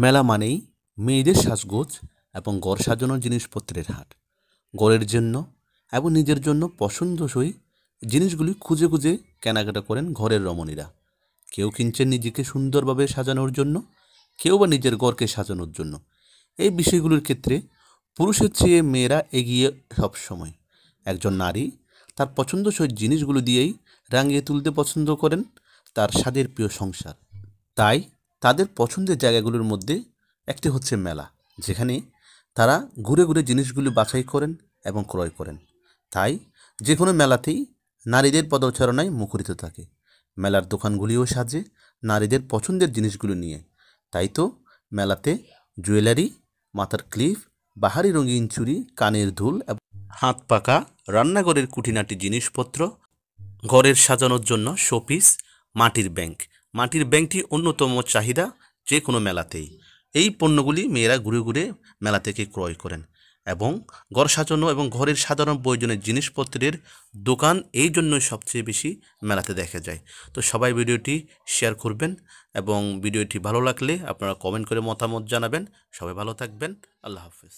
মেলা মানেই মেয়েদের সাজগোজ এবং ঘর সাজানোর জিনিসপত্রের হাট। ঘরের জন্য এবং নিজের জন্য পছন্দসই জিনিসগুলি খুঁজে খুঁজে কেনাকাটা করেন ঘরের রমণীরা। কেউ কিনছেন নিজেকে সুন্দরভাবে সাজানোর জন্য, কেউ বা নিজের ঘরকে সাজানোর জন্য। এই বিষয়গুলির ক্ষেত্রে পুরুষের চেয়ে মেয়েরা এগিয়ে সবসময়। একজন নারী তার পছন্দসই জিনিসগুলো দিয়েই রাঙিয়ে তুলতে পছন্দ করেন তার স্বাদের প্রিয় সংসার। তাই তাদের পছন্দের জায়গাগুলোর মধ্যে একটি হচ্ছে মেলা, যেখানে তারা ঘুরে ঘুরে জিনিসগুলি বাছাই করেন এবং ক্রয় করেন। তাই যে কোনো মেলাতেই নারীদের পদচারণায় মুখরিত থাকে। মেলার দোকানগুলিও সাজে নারীদের পছন্দের জিনিসগুলো নিয়ে। তাই তো মেলাতে জুয়েলারি, মাথার ক্লিপ, বাহারি রঙিন চুড়ি, কানের দুল এবং হাত পাকা রান্নাঘরের খুঁটিনাটি জিনিসপত্র, ঘরের সাজানোর জন্য শোপিস, মাটির ব্যাংকটি অন্যতম চাহিদা যে কোনো মেলাতেই। এই পণ্যগুলি মেয়েরা ঘুরে ঘুরে মেলা থেকে ক্রয় করেন এবং ঘর সাজানো এবং ঘরের সাধারণ প্রয়োজনীয় জিনিসপত্রের দোকান এই জন্যই সবচেয়ে বেশি মেলাতে দেখা যায়। তো সবাই ভিডিওটি শেয়ার করবেন এবং ভিডিওটি ভালো লাগলে আপনারা কমেন্ট করে মতামত জানাবেন। সবাই ভালো থাকবেন। আল্লাহ হাফেজ।